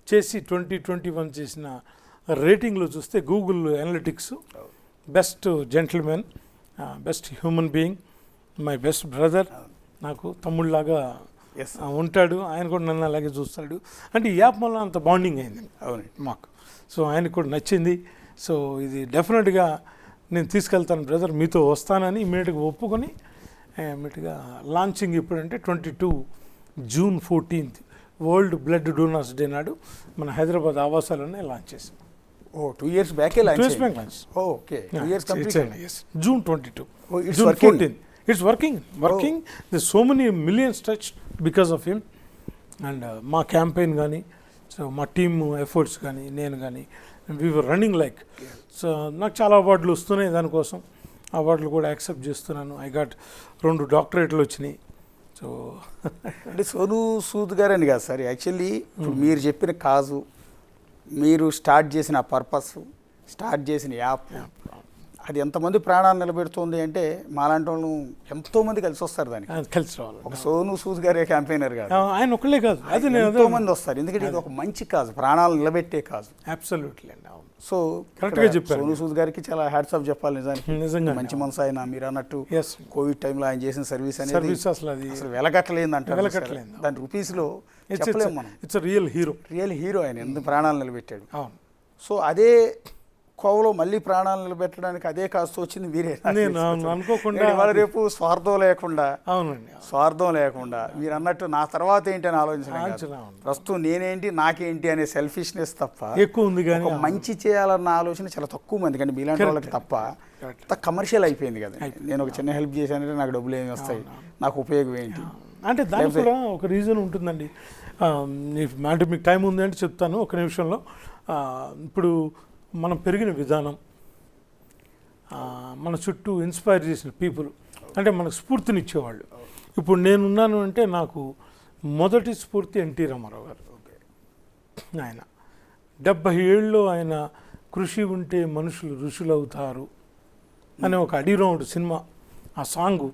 Speaker 3: చేసి 2021 చేసిన రేటింగ్లో చూస్తే Google Analytics best gentlemen, best human being, my best brother, నాకు తమ్ముళ్ళలాగా ఉంటాడు, ఆయన కూడా నన్ను అలాగే చూస్తాడు. అంటే ఈ యాప్ వల్ల అంత బాండింగ్ అయింది మాకు. సో ఆయనకు కూడా నచ్చింది. సో ఇది డెఫినెట్గా నేను తీసుకెళ్తాను బ్రదర్, మీతో వస్తానని ఇమీడియట్గా ఒప్పుకొని ఇమీడియట్గా లాంచింగ్ ఎప్పుడంటే 22 June 14 world blood donors day నాడు మన హైదరాబాద్ ఆవాసాలోనే లాంచ్ చేసాం.
Speaker 1: 2 years back launch. Okay, 2 years completed.
Speaker 3: Yes, June 22.
Speaker 1: It's
Speaker 3: June
Speaker 1: working.
Speaker 3: 14. It's working. There's so many millions touched because of him. And మా క్యాంపెయిన్ కానీ, సో మా team efforts కానీ, నేను కానీ, we were running like. So నాకు చాలా అవార్డులు వస్తున్నాయి, దానికోసం అవార్డులు కూడా యాక్సెప్ట్ చేస్తున్నాను. ఐ గాట్ 2 డాక్టరేట్లు వచ్చినాయి. సో
Speaker 1: అంటే సోను సూద్ గారు అని కాదు సార్, యాక్చువల్లీ మీరు చెప్పిన కాజు, మీరు స్టార్ట్ చేసిన పర్పస్, స్టార్ట్ చేసిన యాప్, అది ఎంతమంది ప్రాణాలు నిలబెడుతుంది అంటే మాలాంటి వాళ్ళు ఎంతోమంది కలిసి వస్తారు దానికి.
Speaker 3: కలిసి రావాలి.
Speaker 1: ఒక సోను సూద్ గారే క్యాంపెయినర్ కాదు,
Speaker 3: ఆయన ఒకళ్ళే కాదు, అది
Speaker 1: ఎంతోమంది వస్తారు. ఎందుకంటే ఇది ఒక మంచి కాజు, ప్రాణాలు నిలబెట్టే కాజు.
Speaker 3: అబ్సల్యూట్లీ అండి.
Speaker 1: సో
Speaker 3: కరెక్ట్గా చెప్పారు.
Speaker 1: సోను సూద్ గారికి చాలా హ్యాట్స్ ఆఫ్ చెప్పాలి నిజానికి.
Speaker 3: నిజంగా
Speaker 1: మంచి మనసు ఆయన. మీరు అన్నట్టు కోవిడ్ టైంలో ఆయన చేసిన సర్వీస్ అనేది అసలు వెలగట్టలేదు అంటారు. దాని రూపీస్లో చెప్పలేము మనం.
Speaker 3: ఇట్స్ రియల్
Speaker 1: హీరో ఆయన, ఎంత ప్రాణాలు నిలబెట్టాడు. సో అదే కోవలో మళ్ళీ ప్రాణాలు నిలబెట్టడానికి అదే కాస్త వచ్చింది మీరే.
Speaker 3: నేను అనుకోకుండా
Speaker 1: ఇవాళ రేపు స్వార్థం లేకుండా మీరు అన్నట్టు నా తర్వాత ఏంటి అని ఆలోచించడం, ప్రస్తుతం నేనేంటి నాకేంటి అనే సెల్ఫిష్నెస్ తప్ప
Speaker 3: ఎక్కువ ఉంది. కానీ
Speaker 1: మంచి చేయాలన్న ఆలోచన చాలా తక్కువ మంది, కానీ మీలాంటి వాళ్ళకి తప్ప కమర్షియల్ అయిపోయింది కదా. నేను ఒక చిన్న హెల్ప్ చేశానంటే నాకు డబ్బులు ఏమి వస్తాయి, నాకు ఉపయోగం ఏంటి
Speaker 3: అంటే దానికి కూడా ఒక రీజన్ ఉంటుందండి. అంటే మీకు టైం ఉంది అంటే చెప్తాను ఒక నిమిషంలో. ఇప్పుడు మనం పెరిగిన విధానం, మన చుట్టూ ఇన్స్పైర్ చేసిన పీపుల్, అంటే మనకు స్ఫూర్తినిచ్చేవాళ్ళు. ఇప్పుడు నేనున్నాను అంటే నాకు మొదటి స్ఫూర్తి ఎన్టీ రామారావు గారు. ఆయన 70 ఏళ్ళలో ఆయన కృషి ఉంటే మనుషులు ఋషులవుతారు అనే ఒక అడిరాముడు సినిమా, ఆ సాంగు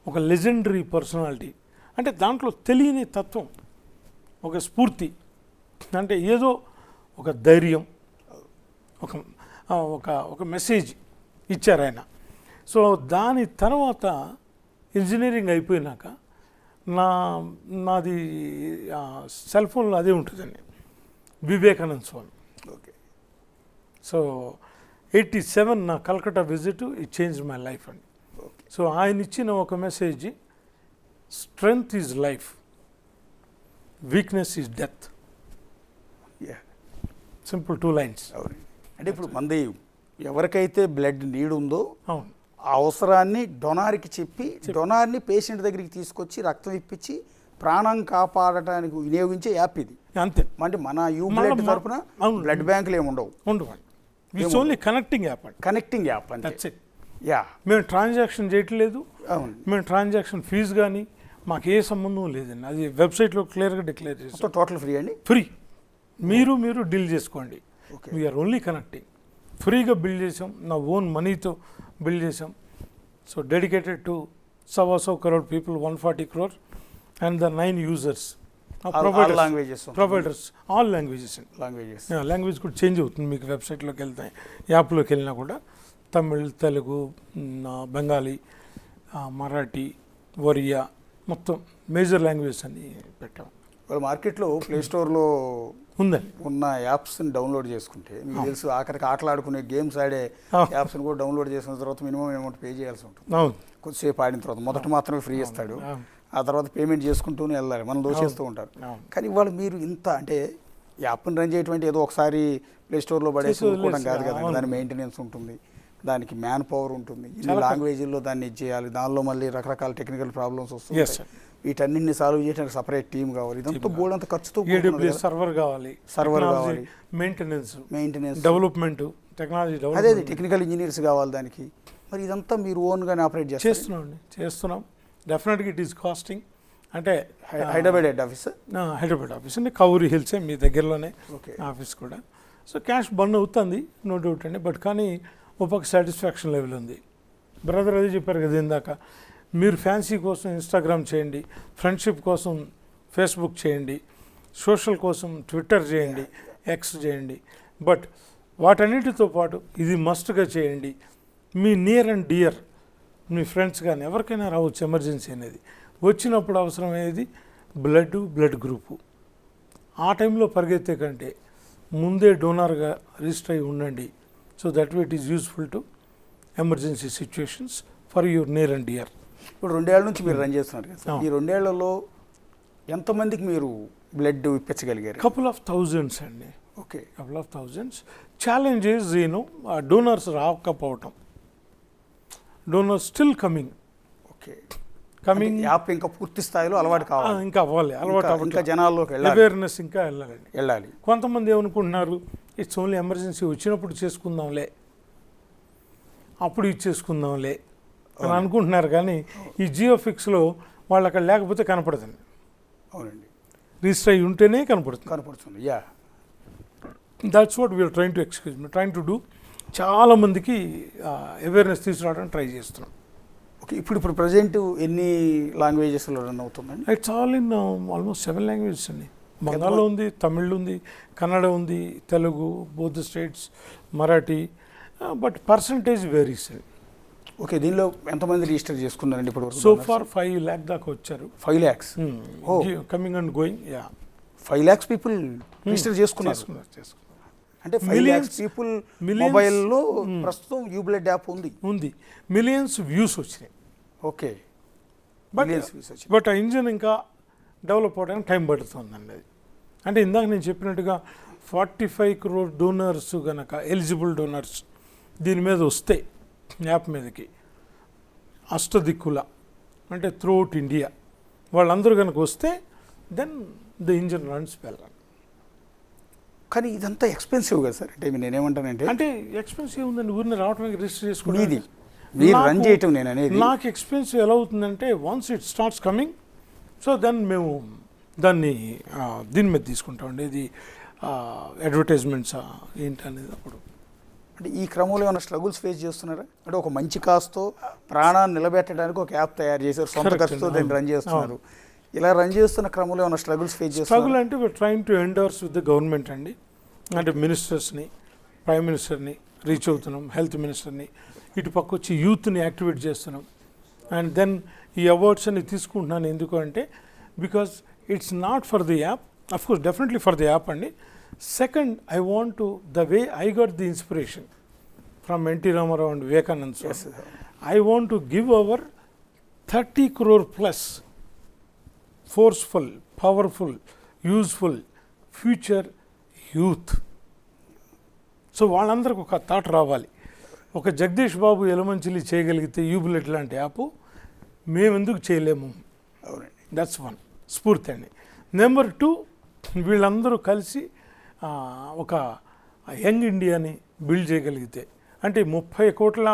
Speaker 3: ఒక లెజెండరీ పర్సనాలిటీ. అంటే దాంట్లో తెలియని తత్వం, ఒక స్ఫూర్తి, అంటే ఏదో ఒక ధైర్యం, ఒక ఒక ఒక మెసేజ్ ఇచ్చారు ఆయన. సో దాని తర్వాత ఇంజనీరింగ్ అయిపోయినాక నాది సెల్ ఫోన్లో అదే ఉంటుందండి, వివేకానంద స్వామి.
Speaker 1: ఓకే.
Speaker 3: సో 87 నా Calcutta visit, it change my life అండి. సో ఆయన ఇచ్చిన ఒక message, strength is life, weakness is death.
Speaker 1: Yeah,
Speaker 3: simple 2 lines.
Speaker 1: అవును. అంటే ఇప్పుడు మంది ఎవరికైతే బ్లడ్ నీడ్ ఉందో
Speaker 3: అవును,
Speaker 1: ఆ అవసరాన్ని డొనార్కి చెప్పి డొనార్ని పేషెంట్ దగ్గరికి తీసుకొచ్చి రక్తం ఇప్పించి ప్రాణం కాపాడటానికి వినియోగించే యాప్ ఇది.
Speaker 3: అంతే.
Speaker 1: అంటే మన యూ బ్లడ్ తరపున
Speaker 3: అవును.
Speaker 1: బ్లడ్ బ్యాంకులు ఏమి ఉండవు,
Speaker 3: ఉండవండి. ఇట్స్ ఓన్లీ కనెక్టింగ్ యాప్ అండి.
Speaker 1: కనెక్టింగ్ యాప్ అంతే.
Speaker 3: That's it.
Speaker 1: యా,
Speaker 3: మేము ట్రాన్సాక్షన్ చేయట్లేదు,
Speaker 1: అవును.
Speaker 3: మేము ట్రాన్సాక్షన్ ఫీజు కానీ మాకు ఏ సంబంధం లేదండి. అది వెబ్సైట్లో క్లియర్గా డిక్లేర్ చేస్తాం.
Speaker 1: మొత్తం టోటల్ ఫ్రీ అండి.
Speaker 3: ఫ్రీ. మీరు డీల్ చేసుకోండి.
Speaker 1: ఓకే.
Speaker 3: We're only connecting. ఫ్రీగా బిల్డ్ చేసాం, నా ఓన్ మనీతో బిల్డ్ చేసాం. So dedicated to 125 crore people, 140 crore and the 9 users.
Speaker 1: Languages
Speaker 3: providers, all languages అండి.
Speaker 1: లాంగ్వేజెస్
Speaker 3: లాంగ్వేజ్ కూడా చేంజ్ అవుతుంది మీకు వెబ్సైట్లోకి వెళ్తాయి, యాప్లోకి వెళ్ళినా కూడా. తమిళ్, తెలుగు, బెంగాలీ, మరాఠీ, ఒరియా, మొత్తం మేజర్ లాంగ్వేజెస్ అని పెట్టాం.
Speaker 1: వాళ్ళు మార్కెట్లో ప్లే స్టోర్లో
Speaker 3: ఉందండి.
Speaker 1: ఉన్న యాప్స్ని డౌన్లోడ్ చేసుకుంటే మీకు తెలుసు, ఆఖరికి ఆటలాడుకునే గేమ్స్ ఆడే యాప్స్ని కూడా డౌన్లోడ్ చేసిన తర్వాత మినిమం అమౌంట్ పే చేయాల్సి ఉంటుంది.
Speaker 3: అవును,
Speaker 1: కొద్దిసేపు ఆడిన తర్వాత మొదట మాత్రమే ఫ్రీ ఇస్తాడు, ఆ తర్వాత పేమెంట్ చేసుకుంటూనే వెళ్ళాలి, మనం దోచేస్తూ ఉంటారు. కానీ ఇవాళ మీరు ఇంత అంటే యాప్ని రన్ చేయటువంటి ఏదో ఒకసారి ప్లే స్టోర్లో పడేసి ఊరుకోవడం కాదు కదా, దాని మెయింటెనెన్స్ ఉంటుంది, దానికి మ్యాన్ పవర్ ఉంటుంది, ఇన్ని లాంగ్వేజ్లో దాన్ని చేయాలి, దానిలో మళ్ళీ రకరకాల టెక్నికల్ ప్రాబ్లమ్స్ వస్తాయి, వీటన్నింటిని సాల్వ్ చేయడానికి సపరేట్ టీం కావాలి, ఇదంతా బోర్డు అంత ఖర్చుతో
Speaker 3: AWS సర్వర్ కావాలి, మెయింటెనెన్స్, డెవలప్మెంట్, టెక్నాలజీ
Speaker 1: అదే టెక్నికల్ ఇంజనీర్స్ కావాలి దానికి. మరి ఇదంతా మీరు ఓన్గానే ఆపరేట్
Speaker 3: చేస్తున్నాం. డెఫినెట్గా ఇట్ ఈస్ కాస్టింగ్. అంటే
Speaker 1: Hyderabad head office,
Speaker 3: Hyderabad office అండి, కౌరి హిల్సే మీ దగ్గరలోనే
Speaker 1: ఓకే
Speaker 3: ఆఫీస్ కూడా. సో క్యాష్ బర్న్ అవుతుంది, నో డౌట్ అండి. బట్ కానీ ఒక సాటిస్ఫాక్షన్ లెవెల్ ఉంది. బ్రదర్ అదే చెప్పారు కదా ఇందాక, మీరు ఫ్యాన్సీ కోసం ఇన్స్టాగ్రామ్ చేయండి, ఫ్రెండ్షిప్ కోసం ఫేస్బుక్ చేయండి, సోషల్ కోసం ట్విట్టర్ చేయండి, ఎక్స్ చేయండి, బట్ వాటన్నిటితో పాటు ఇది మస్ట్గా చేయండి. మీ నియర్ అండ్ డియర్ మీ ఫ్రెండ్స్ కానీ ఎవరికైనా రావచ్చు ఎమర్జెన్సీ అనేది, వచ్చినప్పుడు అవసరమయ్యేది బ్లడ్ గ్రూపు. ఆ టైంలో పరిగెత్తే కంటే ముందే డోనార్గా రిజిస్టర్ అయి ఉండండి. So that way it is useful to emergency situations for your near and dear.
Speaker 1: ఇప్పుడు 2 ఏళ్ల నుంచి మీరు రన్ చేస్తున్నారు కదా, ఈ 2 ఏళ్లలో ఎంతమందికి మీరు బ్లడ్ ఇప్పించగలిగారు?
Speaker 3: కపుల్ ఆఫ్ థౌజండ్స్ అండి.
Speaker 1: Okay,
Speaker 3: couple of thousands. Challenges donors రాకపోవటం, donors still coming.
Speaker 1: Okay,
Speaker 3: coming.
Speaker 1: App ఇంకా పూర్తి స్థాయిలో అలవాటు కావాలి,
Speaker 3: ఇంకా అవ్వాలి, అలవాటు
Speaker 1: ఇంకా జనాల్లోకి
Speaker 3: అవేర్నెస్ ఇంకా వెళ్ళాలి. కొంతమంది ఏమనుకుంటున్నారు, ఇట్స్ ఓన్లీ ఎమర్జెన్సీ, వచ్చినప్పుడు చేసుకుందాంలే, అప్పుడు ఇచ్చేసుకుందాంలే అని అనుకుంటున్నారు. కానీ ఈ జియో ఫిక్స్లో వాళ్ళు అక్కడ లేకపోతే కనపడుతుంది.
Speaker 1: అవునండి,
Speaker 3: రిజిస్టర్ అయ్యి ఉంటేనే కనపడుతుంది.
Speaker 1: Yeah,
Speaker 3: that's what we are trying to do. చాలామందికి అవేర్నెస్ తీసుకురావడానికి ట్రై చేస్తున్నాం.
Speaker 1: ఓకే, ఇప్పుడు ప్రజెంట్ ఎన్ని లాంగ్వేజెస్లో రన్ అవుతుందండి?
Speaker 3: It's all in almost 7 languages అండి. బంగాల్లో ఉంది, తమిళ్ ఉంది, కన్నడ ఉంది, Telugu, both states, Marathi, but percentage varies అండి.
Speaker 1: ఓకే, దీనిలో ఎంతమంది రిజిస్టర్ చేసుకున్నారండి ఇప్పుడు?
Speaker 3: సో ఫార్ 5 lakh దాకా వచ్చారు.
Speaker 1: 5 lakhs
Speaker 3: coming and going.
Speaker 1: 5 lakhs people register చేసుకున్నారు. అంటే 5 lakhs పీపుల్ మొబైల్లో ప్రస్తుతం యూబ్లడ్ యాప్ ఉంది.
Speaker 3: మిలియన్స్ వ్యూస్ వచ్చినాయి.
Speaker 1: ఓకే,
Speaker 3: బట్ ఆ ఇంజిన్ ఇంకా డెవలప్ అవడానికి టైం పడుతుందండి. అది అంటే ఇందాక నేను చెప్పినట్టుగా 45 crore డోనర్స్ కనుక, ఎలిజిబుల్ డోనర్స్ దీని మీద వస్తే, యాప్ మీదకి అష్టదిక్కుల అంటే త్రూఅవుట్ ఇండియా వాళ్ళందరూ కనుక వస్తే, then the engine runs well.
Speaker 1: కానీ ఇదంతా ఎక్స్పెన్సివ్ కదా సార్? అంటే నేనేమంటానంటే,
Speaker 3: అంటే ఎక్స్పెన్సివ్ ఉందండి, ఊరిని రావటం రిజిస్టర్ చేసుకునేది.
Speaker 1: మీరు రన్ చేయటం నేను అనేది
Speaker 3: నాకు ఎక్స్పీరియన్స్ ఎలా అవుతుందంటే once it starts coming so then మేము దాన్ని దీని మీద తీసుకుంటామండి. ఇది అడ్వర్టైజ్మెంట్స్ ఏంటి అనేది అప్పుడు.
Speaker 1: అంటే ఈ క్రమంలో ఏమైనా స్ట్రగుల్స్ ఫేస్ చేస్తున్నారా? అంటే ఒక మంచి కాస్తో ప్రాణాన్ని నిలబెట్టడానికి ఒక యాప్ తయారు చేశారు, సొంత
Speaker 3: Correct
Speaker 1: ఖర్చుతో
Speaker 3: అండి.
Speaker 1: దాన్ని రన్ చేస్తున్నారు. ఇలా రన్ చేస్తున్న క్రమంలో ఏమైనా స్ట్రగుల్స్ ఫేస్
Speaker 3: స్ట్రగుల్
Speaker 1: చేస్తున్నారు?
Speaker 3: అంటే we are trying to endorse with the government అండి. అంటే మినిస్టర్స్ని, ప్రైమ్ మినిస్టర్ని రీచ్ అవుతున్నాం, హెల్త్ మినిస్టర్ని, ఇటు పక్క వచ్చి యూత్ని యాక్టివేట్ చేస్తున్నాం. అండ్ దెన్ ఈ అవార్డ్స్ అన్ని తీసుకుంటున్నాను. ఎందుకు అంటే because it's not for the app, of course definitely for the app అండి. Second, I want to the way I got the inspiration from NT Ramarao and Vivekanand sir. I want to give our 30 crore plus forceful, powerful, useful future youth. So వాళ్ళందరికీ ఒక thought రావాలి. ఒక జగదీష్ బాబు ఎలమంచిలి చేయగలిగితే యూబ్లెట్ లాంటి app మేమెందుకు చేయలేము?
Speaker 1: అవునండి.
Speaker 3: దట్స్ వన్ స్ఫూర్తి అండి. నెంబర్ 2, వీళ్ళందరూ కలిసి ఒక యంగ్ ఇండియాని బిల్డ్ చేయగలిగితే, అంటే 30 కోట్ల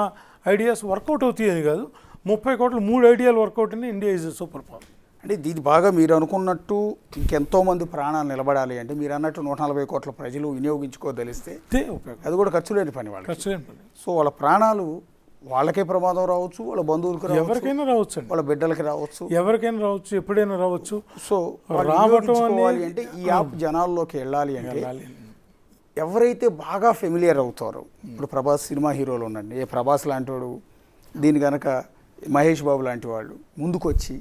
Speaker 3: ఐడియాస్ వర్కౌట్ అవుతాయి అని కాదు, 30 కోట్ల 3 ఐడియాలు వర్కౌట్ అని ఇండియా ఈజ్ సూపర్ పవర్.
Speaker 1: అంటే ఇది బాగా మీరు అనుకున్నట్టు ఇంకెంతోమంది ప్రాణాలు నిలబడాలి అంటే మీరు అన్నట్టు 140 కోట్ల ప్రజలు వినియోగించుకోదలిస్తే
Speaker 3: ఉపయోగం
Speaker 1: అది కూడా ఖర్చు లేని పని వాళ్ళకి.
Speaker 3: ఖర్చు లేని పని.
Speaker 1: సో వాళ్ళ ప్రాణాలు వాళ్ళకే ప్రమాదం రావచ్చు, వాళ్ళ బంధువులకు రావచ్చు,
Speaker 3: ఎవరికైనా రావచ్చు అండి,
Speaker 1: వాళ్ళ బిడ్డలకి రావచ్చు,
Speaker 3: ఎవరికైనా రావచ్చు, ఎప్పుడైనా రావచ్చు.
Speaker 1: సో వాళ్ళు
Speaker 3: రావటం
Speaker 1: వినియోగించుకోవాలి
Speaker 3: అనేది-
Speaker 1: అంటే ఈ యాప్ జనాల్లోకి వెళ్ళాలి అంటే
Speaker 3: వెళ్ళాలి.
Speaker 1: ఎవరైతే బాగా ఫెమిలియర్ అవుతారో, ఇప్పుడు ప్రభాస్ సినిమా హీరోలు ఉండండి, ఏ ప్రభాస్ లాంటి వాడు దీని కనుక మహేష్ బాబు లాంటి వాళ్ళు ముందుకొచ్చి,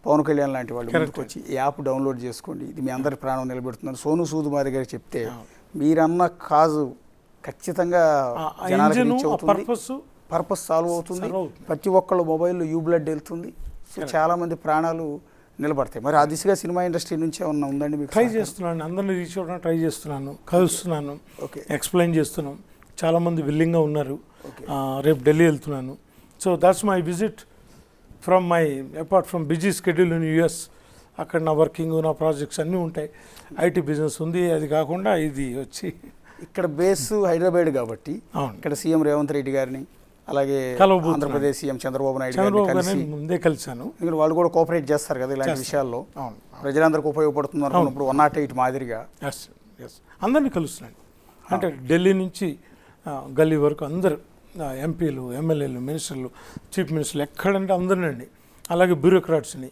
Speaker 1: పవన్ కళ్యాణ్ లాంటి వాళ్ళు ముందుకొచ్చి ఈ యాప్ డౌన్లోడ్ చేసుకోండి, ఇది మీ అందరి ప్రాణం నిలబెడుతున్నారు సోను సూద్ మా దగ్గర చెప్తే మీరన్న కాజు ఖచ్చితంగా జనాలకు రీచ్ అవుతుంది, పర్పస్ సాల్వ్ అవుతుంది, ప్రతి ఒక్కళ్ళ మొబైల్లో యూబ్లడ్ వెళ్తుంది. సో చాలామంది ప్రాణాలు నిలబడతాయి. మరి ఆ దిశగా సినిమా ఇండస్ట్రీ నుంచి ఏమన్నా ఉందండి మీకు?
Speaker 3: ట్రై చేస్తున్నాను, అందరినీ రీచ్ అవ్వడానికి ట్రై చేస్తున్నాను, కలుస్తున్నాను,
Speaker 1: ఓకే,
Speaker 3: ఎక్స్ప్లెయిన్ చేస్తున్నాం. చాలామంది విల్లింగ్గా ఉన్నారు. రేపు ఢిల్లీ వెళ్తున్నాను. So that's my visit from my apart from busy schedule in US. అక్కడ నా వర్కింగ్, నా ప్రాజెక్ట్స్ అన్నీ ఉంటాయి. ఐటీ బిజినెస్ ఉంది. అది కాకుండా ఇది వచ్చి
Speaker 1: ఇక్కడ బేస్ హైదరాబాద్ కాబట్టి
Speaker 3: అవును,
Speaker 1: ఇక్కడ సీఎం రేవంత్ రెడ్డి గారిని, అలాగే
Speaker 3: కలవబోతున్నాను.
Speaker 1: ఆంధ్రప్రదేశ్ సీఎం చంద్రబాబు నాయుడు గారిని
Speaker 3: చంద్రబాబు
Speaker 1: కలిసి,
Speaker 3: గారిని ముందే కలిశాను.
Speaker 1: ఎందుకంటే వాళ్ళు కూడా కోఆపరేట్ చేస్తారు కదా ఇలాంటి విషయాల్లో,
Speaker 3: అవును,
Speaker 1: ప్రజలందరికీ ఉపయోగపడుతుంది అనుకున్నప్పుడు 108 మాదిరిగా.
Speaker 3: ఎస్ ఎస్ అందరినీ కలుస్తున్నాను. అంటే ఢిల్లీ నుంచి గల్లీ వరకు అందరు ఎంపీలు, ఎమ్మెల్యేలు, మినిస్టర్లు, చీఫ్ మినిస్టర్లు ఎక్కడంటే అందరినండి. అలాగే బ్యూరోక్రాట్స్ని,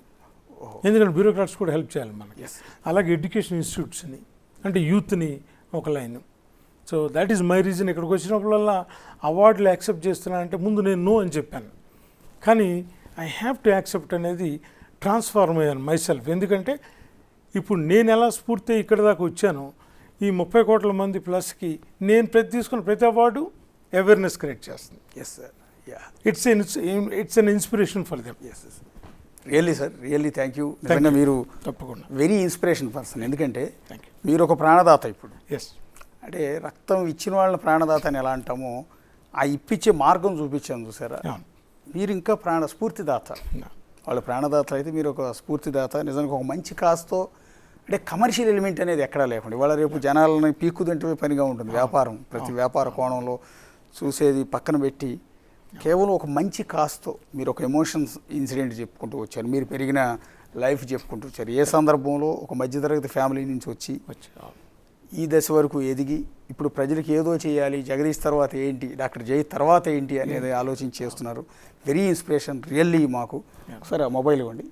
Speaker 3: ఎందుకంటే బ్యూరోక్రాట్స్ కూడా హెల్ప్ చేయాలి మనకి. అలాగే ఎడ్యుకేషన్ ఇన్స్టిట్యూట్స్ని, అంటే యూత్ని ఒక line. So that is my reason. ఇక్కడికి వచ్చినప్పుడల్లా అవార్డులు యాక్సెప్ట్ చేస్తున్నానంటే ముందు నేను నో అని చెప్పాను, కానీ ఐ హ్యావ్ టు యాక్సెప్ట్ అనేది ట్రాన్స్ఫార్మ్ అయ్యాను మై సెల్ఫ్. ఎందుకంటే ఇప్పుడు నేను ఎలా స్ఫూర్తి ఇక్కడ దాకా వచ్చానో, ఈ 30 కోట్ల మంది ప్లస్కి నేను తీసుకున్న ప్రతి అవార్డు అవేర్నెస్ క్రియేట్ చేస్తుంది.
Speaker 1: Yes sir, yeah,
Speaker 3: it's an inspiration for them.
Speaker 1: Yes sir, really sir, really thank you. నిజంగా మీరు
Speaker 3: తప్పకుండా
Speaker 1: వెరీ ఇన్స్పిరేషన్ పర్సన్. ఎందుకంటే మీరు ఒక ప్రాణదాత. ఇప్పుడు
Speaker 3: ఎస్,
Speaker 1: అంటే రక్తం ఇచ్చిన వాళ్ళని ప్రాణదాత అని ఎలా అంటామో, ఆ ఇప్పించే మార్గం చూపించాను చూసారా, మీరు ఇంకా స్ఫూర్తిదాత. వాళ్ళ ప్రాణదాత అయితే మీరు ఒక స్ఫూర్తిదాత. నిజంగా ఒక మంచి కాస్తో, అంటే కమర్షియల్ ఎలిమెంట్ అనేది ఎక్కడా లేకుండా ఇవాళ రేపు జనాలని పీక్కుదంటే పనిగా ఉంటుంది వ్యాపారం. ప్రతి వ్యాపార కోణంలో చూసేది పక్కన పెట్టి కేవలం ఒక మంచి కాస్తో మీరు ఒక ఎమోషన్స్ ఇన్సిడెంట్ చెప్పుకుంటూ వచ్చారు, మీరు పెరిగిన లైఫ్ చెప్పుకుంటూ వచ్చారు. ఏ సందర్భంలో ఒక మధ్యతరగతి ఫ్యామిలీ నుంచి వచ్చి ఈ దశ వరకు ఎదిగి ఇప్పుడు ప్రజలకు ఏదో చేయాలి, జగదీష్ తర్వాత ఏంటి, డాక్టర్ జై తర్వాత ఏంటి అనేది ఆలోచించి చేస్తున్నారు. వెరీ ఇన్స్పిరేషన్ రియల్లీ మాకు. సరే ఆ మొబైల్ ఇవ్వండి.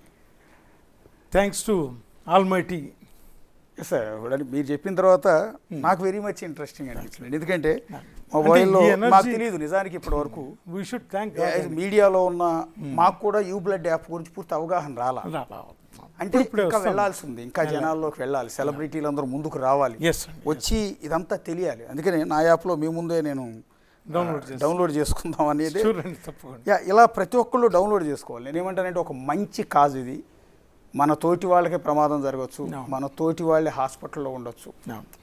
Speaker 3: Thanks to almighty.
Speaker 1: Yes sir, మీరు చెప్పిన తర్వాత నాకు వెరీ మచ్ ఇంట్రెస్టింగ్ అనిపించింది. ఎందుకంటే మొబైల్లో మాకు తెలియదు నిజానికి ఇప్పటి వరకు.
Speaker 3: వీ షుడ్ థ్యాంక్
Speaker 1: మీడియాలో ఉన్న మాకు కూడా యూబ్లడ్ యాప్ గురించి పూర్తి అవగాహన రాలా. అంటే ఇంకా వెళ్ళాల్సి ఉంది, ఇంకా జనాల్లోకి వెళ్ళాలి, సెలబ్రిటీలు అందరూ ముందుకు రావాలి, వచ్చి ఇదంతా తెలియాలి. అందుకని నా యాప్లో మీ ముందే నేను డౌన్లోడ్ చేసుకుందాం అనేది. ఇలా ప్రతి ఒక్కళ్ళు డౌన్లోడ్ చేసుకోవాలి. నేనేమంటానంటే ఒక మంచి కాజ్ ఇది. మన తోటి వాళ్ళకే ప్రమాదం జరగచ్చు, మన తోటి వాళ్ళే హాస్పిటల్లో ఉండొచ్చు.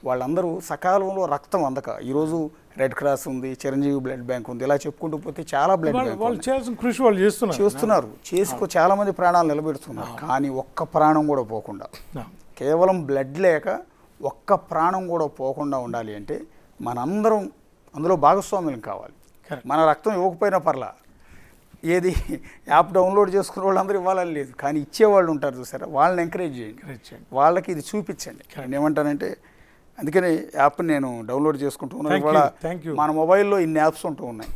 Speaker 1: వాళ్ళందరూ సకాలంలో రక్తం అందక, ఈరోజు రెడ్ క్రాస్ ఉంది, చిరంజీవి బ్లడ్ బ్యాంక్ ఉంది, ఇలా చెప్పుకుంటూ పోతే చాలా బ్లడ్ బ్యాంక్
Speaker 3: కృషి వాళ్ళు
Speaker 1: చేస్తున్నారు, చాలా మంది ప్రాణాలు నిలబెడుతున్నారు. కానీ ఒక్క ప్రాణం కూడా పోకుండా, కేవలం బ్లడ్ లేక ఒక్క ప్రాణం కూడా పోకుండా ఉండాలి అంటే మనందరం అందులో భాగస్వామ్యం కావాలి. మన రక్తం ఇవ్వకపోయినా పర్లా, ఏది యాప్ డౌన్లోడ్ చేసుకునే వాళ్ళందరూ ఇవ్వాలని లేదు, కానీ ఇచ్చేవాళ్ళు ఉంటారు చూసారా, వాళ్ళని ఎంకరేజ్ చేయండి, వాళ్ళకి ఇది చూపించండి. నేను ఏమంటానంటే అందుకని యాప్ని నేను డౌన్లోడ్ చేసుకుంటూ ఉన్నాను. ఇవాళ మన మొబైల్లో ఇన్ని యాప్స్ ఉంటూ ఉన్నాయి,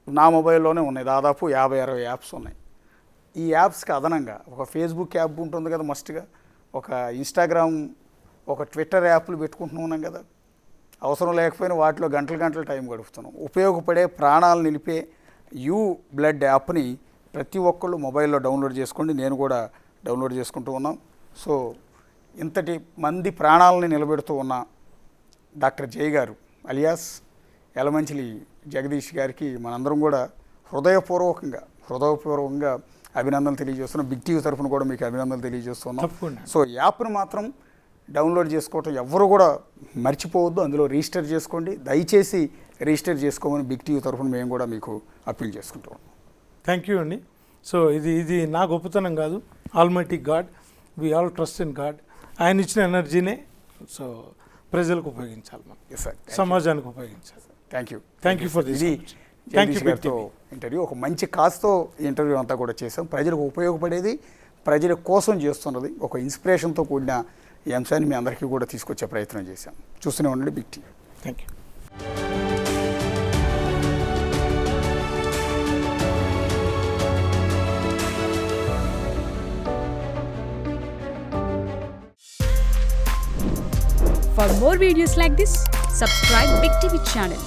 Speaker 1: నా మొబైల్లోనే ఉన్నాయి, దాదాపు 50-60 యాప్స్ ఉన్నాయి. ఈ యాప్స్కి అదనంగా ఒక ఫేస్బుక్ యాప్ ఉంటుంది కదా మస్ట్గా, ఒక ఇన్స్టాగ్రామ్, ఒక ట్విట్టర్ యాప్లు పెట్టుకుంటూ ఉన్నాం కదా. అవసరం లేకపోయినా వాటిలో గంటలు టైం గడుపుతున్నాం. ఉపయోగపడే ప్రాణాలు నిలిపే యూ బ్లడ్ యాప్ని ప్రతి ఒక్కళ్ళు మొబైల్లో డౌన్లోడ్ చేసుకోండి. నేను కూడా డౌన్లోడ్ చేసుకుంటూ ఉన్నాం. సో ఇంతటి మంది ప్రాణాలని నిలబెడుతూ ఉన్న డాక్టర్ జై గారు అలియాస్ యలమంచిలి జగదీష్ గారికి మనందరం కూడా హృదయపూర్వకంగా అభినందనలు తెలియజేస్తున్నాం. బిగ్ టీవీ తరఫున కూడా మీకు అభినందనలు తెలియజేస్తున్నాం. సో యాప్ను మాత్రం డౌన్లోడ్ చేసుకోవటం ఎవరు కూడా మర్చిపోవద్దు, అందులో రిజిస్టర్ చేసుకోండి. దయచేసి రిజిస్టర్ చేసుకోమని బిగ్ టీవీ తరఫున మేము కూడా మీకు అప్పీల్ చేసుకుంటాం.
Speaker 3: థ్యాంక్ యూ అండి. సో ఇది నా గొప్పతనం కాదు, almighty god, we all trust in god. ఆయన ఇచ్చిన ఎనర్జీనే సో ప్రజలకు ఉపయోగించాలి, మనం సమాజానికి ఉపయోగించాలి. Thank you for this.
Speaker 1: Jagadish గారితో ఇంటర్వ్యూ ఒక మంచి కాజ్తో ఇంటర్వ్యూ అంతా కూడా చేసాం. ప్రజలకు ఉపయోగపడేది, ప్రజల కోసం చేస్తున్నది, ఒక ఇన్స్పిరేషన్తో కూడిన ఈ అంశాన్ని మీ అందరికీ కూడా తీసుకొచ్చే ప్రయత్నం చేశాం. చూస్తూనే ఉండండి Big TV.
Speaker 3: Thank you.
Speaker 8: For more videos like this, subscribe Big TV channel.